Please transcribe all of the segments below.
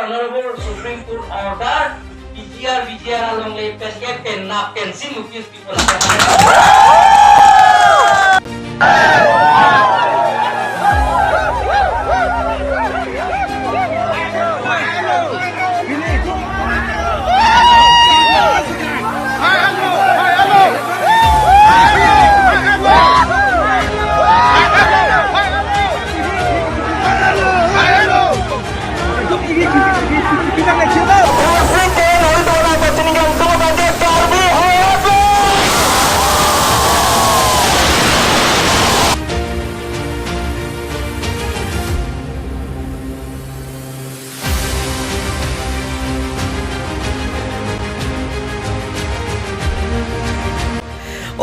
Honorable Supreme Court Order, BGR along lay pen na pensin mukis people.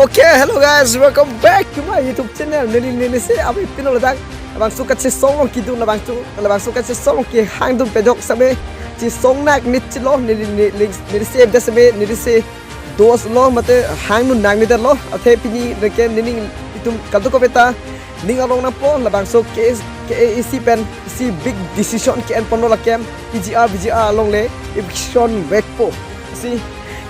Okay, hello guys, welcome back to my YouTube channel. Nili se abi pino ladak abang suka che song kidung labang suka che song ki hang dum pejok sabe chi song nak nit lo nili se da sabe nili se dos lo mate hang nu nang ni da lo athe pini reke nini itum kaltu ko beta ning along na po labang so KAC pen si big decision ki en pono la kem BGR along le eviction back po si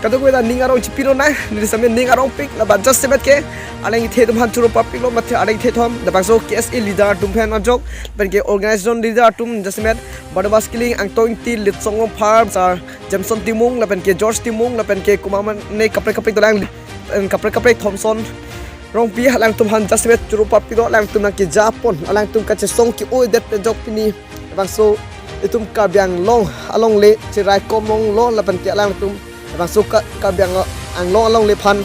kadang kita ningarong cipiro na, ni sampai ningarong pik, la banjas sebet ke, alang itu tuh hancur papik lo, mati alang itu ham, dah bangso KSE leader tum pen ajok, pen ke organization leader tum jasmet, badabas killing, angtoing ti lit songong farms, Jameson Timung, la pen ke George Timung, la pen ke kumaman ne kapre tu lang, kapre Thompson, rong pi alang tum han jasmet curu papik lo, alang tum nak ke Japon, alang tum kace song ki oi det ajok pini, bangso itu kabyang long, along le, cerai komong lo, la pen ke alang tum bang suka kabyang ang long lepan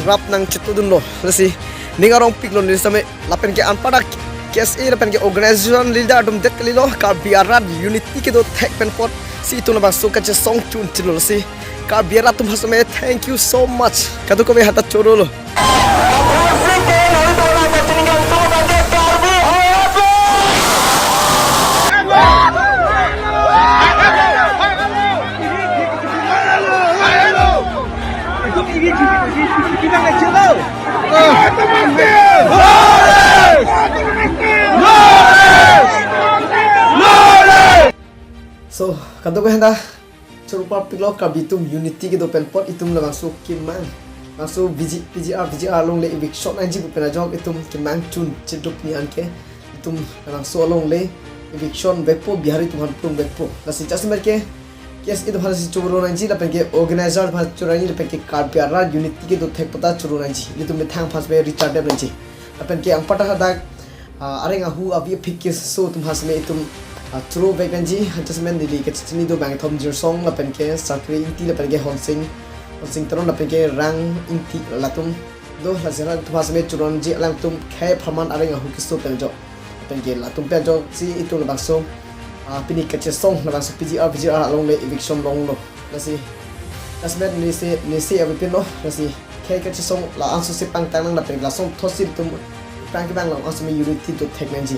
rap nang citudun lo lesi ningarong pik lo ni same lapen ke anpada KSE lapen ke organization leader dum det kali lo ka biarat unity ke do tek pen pot si itu bang suka che song chun chilo lesi ka biarat tum hasme thank you so much kadu ko be hata choro lo So, kanto ko handa cerupa piklo kabitum unity ke do penpot itum la bangso kimang bangso BGR long le eviction anji bu penajok itum kimang chun cidup ni anke itum bangso long le eviction bekpo bihari tum hanpung bekpo la si jasmer ke KSE itu harus curu nanti, tapi ke organizer harus curu nanti, tapi ke karbiara unity ke itu thek pata curu nanti. Itu methang pas be Richard Deb nanti. Tapi ke ang patah ada, areng ahu abi pikir so tum harus me itu curu baik nanti. Hantas men dili ke sini itu bang Tom Jersong, tapi ke sakri inti, tapi ke Honsing teron, tapi ke rang inti latum. Do hasilnya tum harus me curu nanti, alang tum kayak perman areng ahu kisu penjo. Tapi ke latum penjo si itu lebang so. Pini kecil song langsung BGR along le eviction long lo nasi nasbet nisi abi pin lo nasi kayak kecil song langsung si pang tanang dapat langsung tosi itu pang kebang langsung unity to technology